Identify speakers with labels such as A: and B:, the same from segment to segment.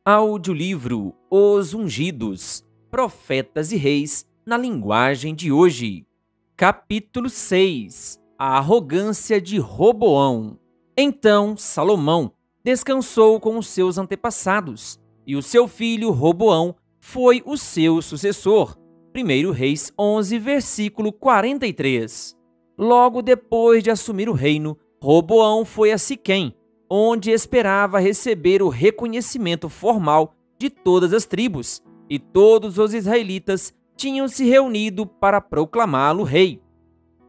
A: Audiolivro Os Ungidos, Profetas e Reis na linguagem de hoje. Capítulo 6. A arrogância de Roboão. Então Salomão descansou com os seus antepassados, e o seu filho Roboão foi o seu sucessor. 1 Reis 11, versículo 43. Logo depois de assumir o reino, Roboão foi a Siquém, onde esperava receber o reconhecimento formal de todas as tribos, e todos os israelitas tinham se reunido para proclamá-lo rei.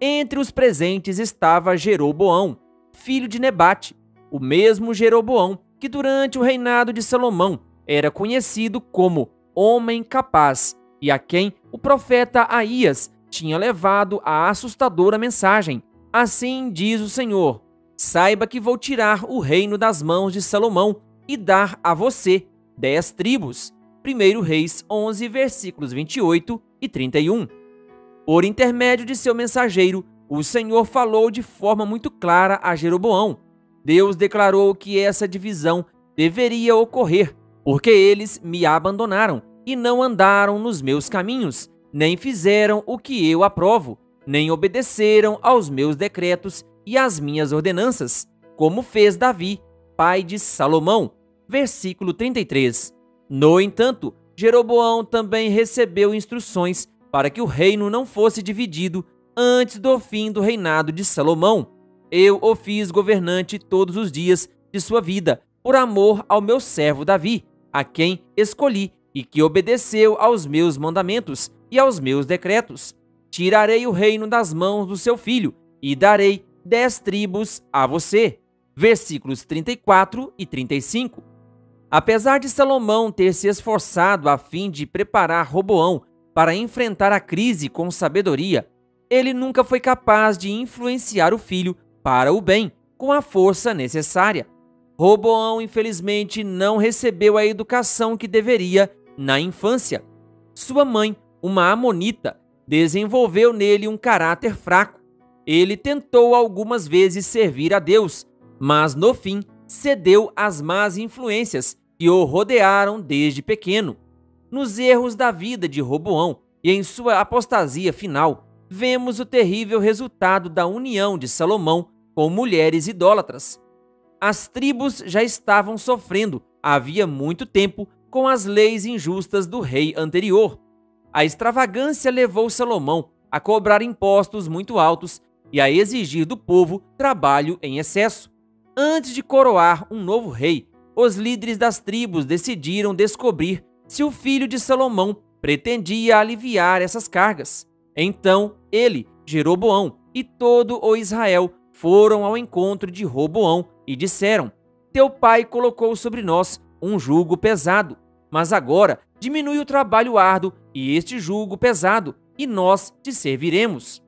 A: Entre os presentes estava Jeroboão, filho de Nebate, o mesmo Jeroboão que durante o reinado de Salomão era conhecido como homem capaz, e a quem o profeta Aías tinha levado a assustadora mensagem: assim diz o Senhor, saiba que vou tirar o reino das mãos de Salomão e dar a você 10 tribos. 1 Reis 11, versículos 28 e 31. Por intermédio de seu mensageiro, o Senhor falou de forma muito clara a Jeroboão. Deus declarou que essa divisão deveria ocorrer, porque eles me abandonaram e não andaram nos meus caminhos, nem fizeram o que eu aprovo, nem obedeceram aos meus decretos e às minhas ordenanças, como fez Davi, pai de Salomão. Versículo 33. No entanto, Jeroboão também recebeu instruções para que o reino não fosse dividido antes do fim do reinado de Salomão. Eu o fiz governante todos os dias de sua vida, por amor ao meu servo Davi, a quem escolhi e que obedeceu aos meus mandamentos e aos meus decretos. Tirarei o reino das mãos do seu filho e darei 10 tribos a você. Versículos 34 e 35. Apesar de Salomão ter se esforçado a fim de preparar Roboão para enfrentar a crise com sabedoria, ele nunca foi capaz de influenciar o filho para o bem com a força necessária. Roboão, infelizmente, não recebeu a educação que deveria na infância. Sua mãe, uma amonita, desenvolveu nele um caráter fraco. Ele tentou algumas vezes servir a Deus, mas no fim cedeu às más influências que o rodearam desde pequeno. Nos erros da vida de Roboão e em sua apostasia final, vemos o terrível resultado da união de Salomão com mulheres idólatras. As tribos já estavam sofrendo havia muito tempo com as leis injustas do rei anterior. A extravagância levou Salomão a cobrar impostos muito altos e a exigir do povo trabalho em excesso. Antes de coroar um novo rei, os líderes das tribos decidiram descobrir se o filho de Salomão pretendia aliviar essas cargas. Então ele, Jeroboão, e todo o Israel foram ao encontro de Roboão e disseram: teu pai colocou sobre nós um jugo pesado, mas agora diminui o trabalho árduo e este jugo pesado, e nós te serviremos.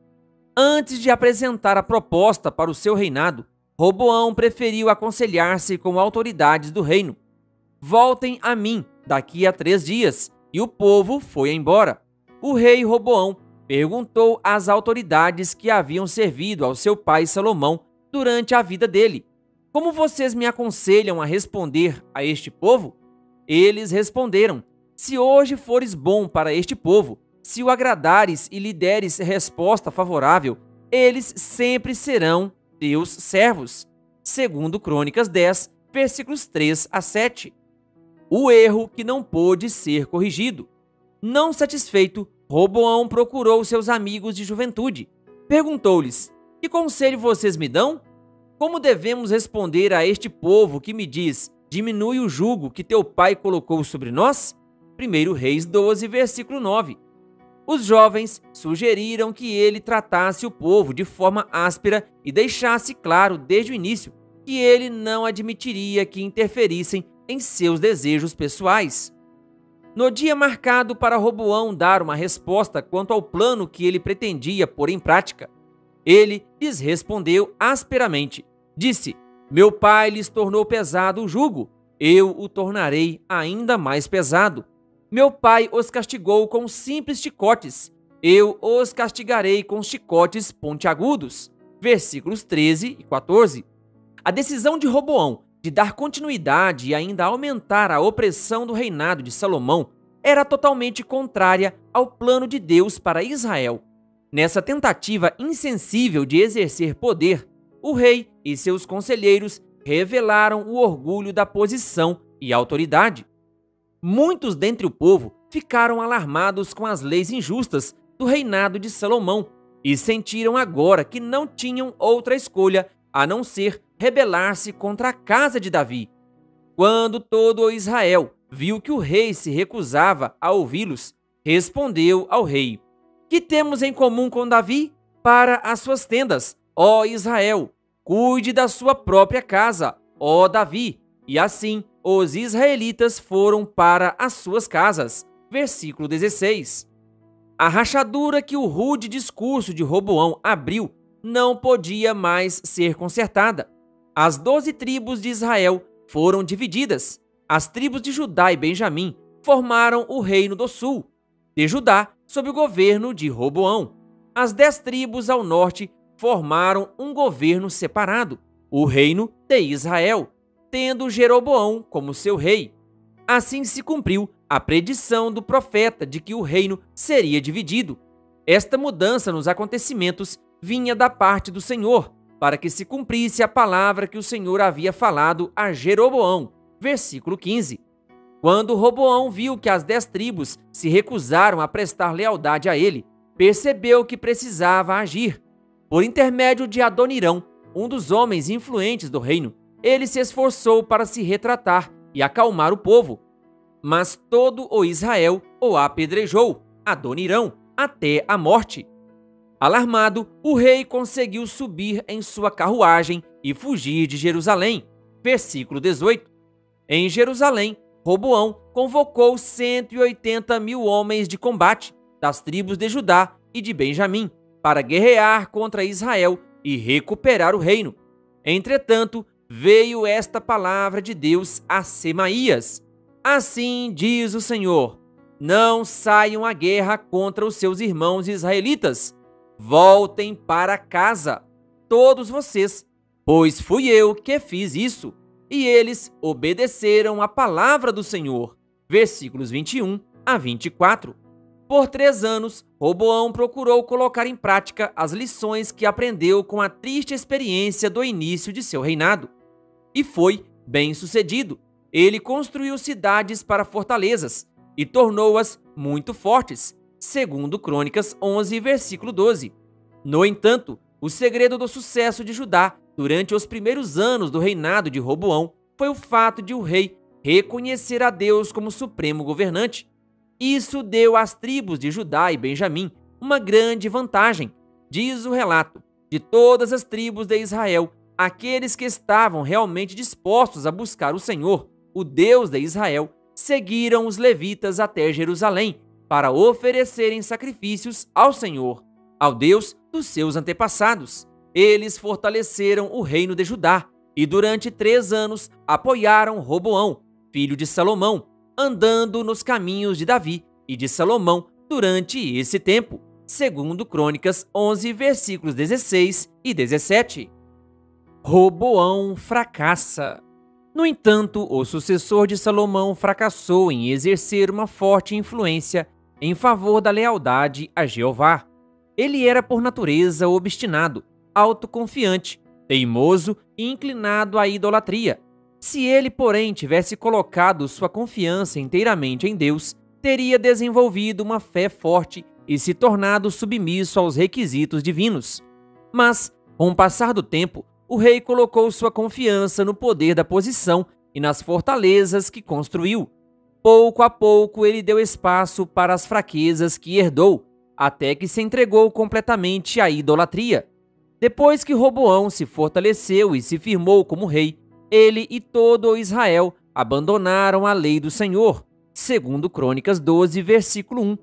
A: Antes de apresentar a proposta para o seu reinado, Roboão preferiu aconselhar-se com autoridades do reino. Voltem a mim daqui a 3 dias, e o povo foi embora. O rei Roboão perguntou às autoridades que haviam servido ao seu pai Salomão durante a vida dele: como vocês me aconselham a responder a este povo? Eles responderam: se hoje fores bom para este povo, se o agradares e lhe deres resposta favorável, eles sempre serão teus servos. Segundo Crônicas 10, versículos 3 a 7. O erro que não pôde ser corrigido. Não satisfeito, Roboão procurou seus amigos de juventude. Perguntou-lhes: que conselho vocês me dão? Como devemos responder a este povo que me diz: diminui o jugo que teu pai colocou sobre nós? 1 Reis 12, versículo 9. Os jovens sugeriram que ele tratasse o povo de forma áspera e deixasse claro desde o início que ele não admitiria que interferissem em seus desejos pessoais. No dia marcado para Roboão dar uma resposta quanto ao plano que ele pretendia pôr em prática, ele lhes respondeu asperamente. Disse: meu pai lhes tornou pesado o jugo, eu o tornarei ainda mais pesado. Meu pai os castigou com simples chicotes, eu os castigarei com chicotes pontiagudos. Versículos 13 e 14. A decisão de Roboão de dar continuidade e ainda aumentar a opressão do reinado de Salomão era totalmente contrária ao plano de Deus para Israel. Nessa tentativa insensível de exercer poder, o rei e seus conselheiros revelaram o orgulho da posição e autoridade. Muitos dentre o povo ficaram alarmados com as leis injustas do reinado de Salomão e sentiram agora que não tinham outra escolha a não ser rebelar-se contra a casa de Davi. Quando todo o Israel viu que o rei se recusava a ouvi-los, respondeu ao rei: "Que temos em comum com Davi? Para as suas tendas, ó Israel, cuide da sua própria casa, ó Davi." E assim os israelitas foram para as suas casas. Versículo 16. A rachadura que o rude discurso de Roboão abriu não podia mais ser consertada. As 12 tribos de Israel foram divididas. As tribos de Judá e Benjamim formaram o reino do sul, de Judá, sob o governo de Roboão. As 10 tribos ao norte formaram um governo separado, o reino de Israel, tendo Jeroboão como seu rei. Assim se cumpriu a predição do profeta de que o reino seria dividido. Esta mudança nos acontecimentos vinha da parte do Senhor, para que se cumprisse a palavra que o Senhor havia falado a Jeroboão. Versículo 15. Quando Roboão viu que as 10 tribos se recusaram a prestar lealdade a ele, percebeu que precisava agir. Por intermédio de Adonirão, um dos homens influentes do reino, ele se esforçou para se retratar e acalmar o povo. Mas todo o Israel o apedrejou, Adonirão, até a morte. Alarmado, o rei conseguiu subir em sua carruagem e fugir de Jerusalém. Versículo 18. Em Jerusalém, Roboão convocou 180.000 homens de combate das tribos de Judá e de Benjamim para guerrear contra Israel e recuperar o reino. Entretanto, veio esta palavra de Deus a Semaías: "Assim diz o Senhor: não saiam à guerra contra os seus irmãos israelitas. Voltem para casa, todos vocês, pois fui eu que fiz isso." E eles obedeceram à palavra do Senhor. Versículos 21 a 24. Por 3 anos, Roboão procurou colocar em prática as lições que aprendeu com a triste experiência do início de seu reinado. E foi bem-sucedido. Ele construiu cidades para fortalezas e tornou-as muito fortes, segundo Crônicas 11, versículo 12. No entanto, o segredo do sucesso de Judá durante os primeiros anos do reinado de Roboão foi o fato de o rei reconhecer a Deus como supremo governante. Isso deu às tribos de Judá e Benjamim uma grande vantagem. Diz o relato: de todas as tribos de Israel, aqueles que estavam realmente dispostos a buscar o Senhor, o Deus de Israel, seguiram os levitas até Jerusalém para oferecerem sacrifícios ao Senhor, ao Deus dos seus antepassados. Eles fortaleceram o reino de Judá e durante 3 anos apoiaram Roboão, filho de Salomão, andando nos caminhos de Davi e de Salomão durante esse tempo, segundo Crônicas 11, versículos 16 e 17. Roboão fracassa. No entanto, o sucessor de Salomão fracassou em exercer uma forte influência em favor da lealdade a Jeová. Ele era por natureza obstinado, autoconfiante, teimoso e inclinado à idolatria. Se ele, porém, tivesse colocado sua confiança inteiramente em Deus, teria desenvolvido uma fé forte e se tornado submisso aos requisitos divinos. Mas, com o passar do tempo, o rei colocou sua confiança no poder da posição e nas fortalezas que construiu. Pouco a pouco ele deu espaço para as fraquezas que herdou, até que se entregou completamente à idolatria. Depois que Roboão se fortaleceu e se firmou como rei, ele e todo o Israel abandonaram a lei do Senhor, segundo Crônicas 12, versículo 1.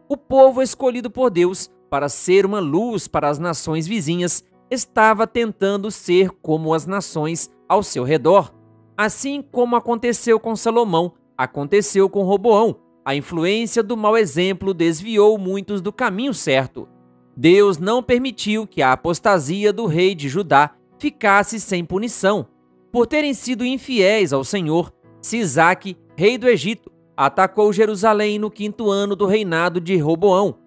A: O povo escolhido por Deus para ser uma luz para as nações vizinhas estava tentando ser como as nações ao seu redor. Assim como aconteceu com Salomão, aconteceu com Roboão. A influência do mau exemplo desviou muitos do caminho certo. Deus não permitiu que a apostasia do rei de Judá ficasse sem punição. Por terem sido infiéis ao Senhor, Sisaque, rei do Egito, atacou Jerusalém no 5º ano do reinado de Roboão.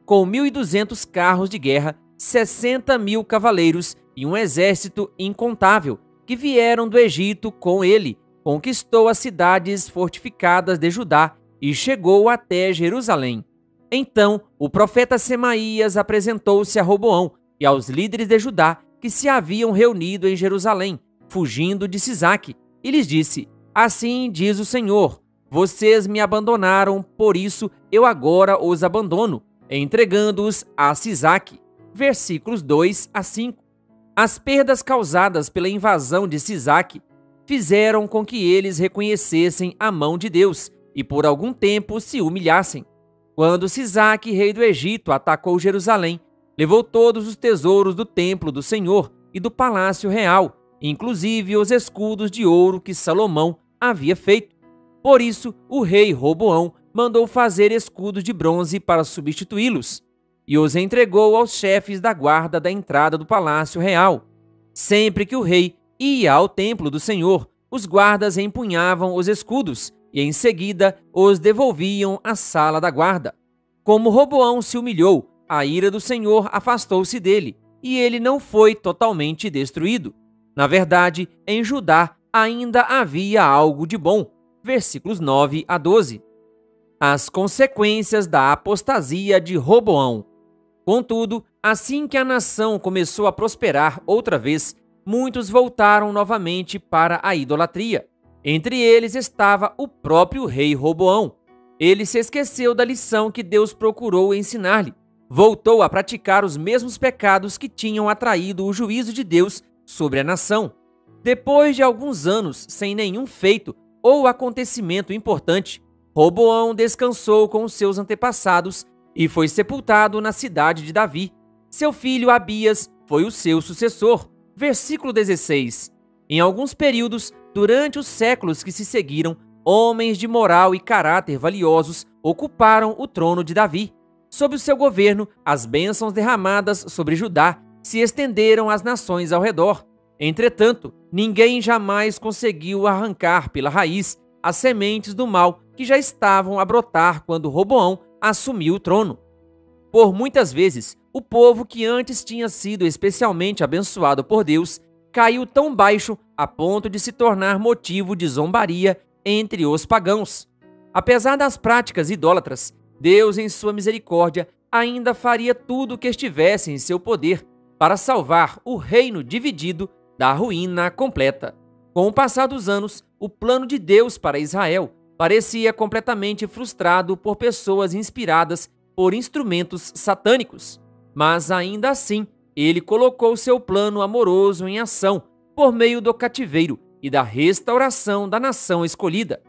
A: Com 1.200 carros de guerra, 60.000 cavaleiros e um exército incontável, que vieram do Egito com ele, conquistou as cidades fortificadas de Judá e chegou até Jerusalém. Então, o profeta Semaías apresentou-se a Roboão e aos líderes de Judá que se haviam reunido em Jerusalém, fugindo de Sisaque, e lhes disse: Assim diz o Senhor, vocês me abandonaram, por isso eu agora os abandono, entregando-os a Sisaque. Versículos 2 a 5. As perdas causadas pela invasão de Sisaque fizeram com que eles reconhecessem a mão de Deus e por algum tempo se humilhassem. Quando Sisaque, rei do Egito, atacou Jerusalém, levou todos os tesouros do templo do Senhor e do palácio real, inclusive os escudos de ouro que Salomão havia feito. Por isso, o rei Roboão mandou fazer escudos de bronze para substituí-los e os entregou aos chefes da guarda da entrada do palácio real. Sempre que o rei ia ao templo do Senhor, os guardas empunhavam os escudos e em seguida os devolviam à sala da guarda. Como Roboão se humilhou, a ira do Senhor afastou-se dele e ele não foi totalmente destruído. Na verdade, em Judá ainda havia algo de bom. Versículos 9 a 12. As consequências da apostasia de Roboão. Contudo, assim que a nação começou a prosperar outra vez, muitos voltaram novamente para a idolatria. Entre eles estava o próprio rei Roboão. Ele se esqueceu da lição que Deus procurou ensinar-lhe. Voltou a praticar os mesmos pecados que tinham atraído o juízo de Deus sobre a nação. Depois de alguns anos sem nenhum feito ou acontecimento importante, Roboão descansou com os seus antepassados e foi sepultado na cidade de Davi. Seu filho Abias foi o seu sucessor. Versículo 16. Em alguns períodos, durante os séculos que se seguiram, homens de moral e caráter valiosos ocuparam o trono de Davi. Sob o seu governo, as bênçãos derramadas sobre Judá se estenderam às nações ao redor. Entretanto, ninguém jamais conseguiu arrancar pela raiz as sementes do mal que já estavam a brotar quando Roboão assumiu o trono. Por muitas vezes, o povo que antes tinha sido especialmente abençoado por Deus caiu tão baixo a ponto de se tornar motivo de zombaria entre os pagãos. Apesar das práticas idólatras, Deus, em sua misericórdia, ainda faria tudo o que estivesse em seu poder para salvar o reino dividido da ruína completa. Com o passar dos anos, o plano de Deus para Israel parecia completamente frustrado por pessoas inspiradas por instrumentos satânicos. Mas ainda assim, ele colocou seu plano amoroso em ação por meio do cativeiro e da restauração da nação escolhida.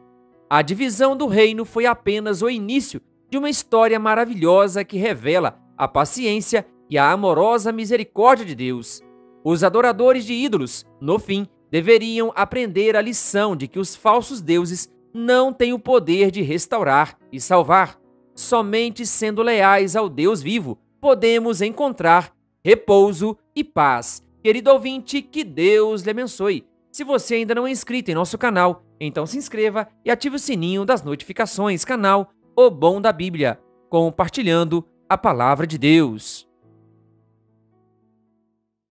A: A divisão do reino foi apenas o início de uma história maravilhosa que revela a paciência e a amorosa misericórdia de Deus. Os adoradores de ídolos, no fim, deveriam aprender a lição de que os falsos deuses não têm o poder de restaurar e salvar. Somente sendo leais ao Deus vivo, podemos encontrar repouso e paz. Querido ouvinte, que Deus lhe abençoe. Se você ainda não é inscrito em nosso canal, então se inscreva e ative o sininho das notificações. Canal O Bom da Bíblia, compartilhando a Palavra de Deus.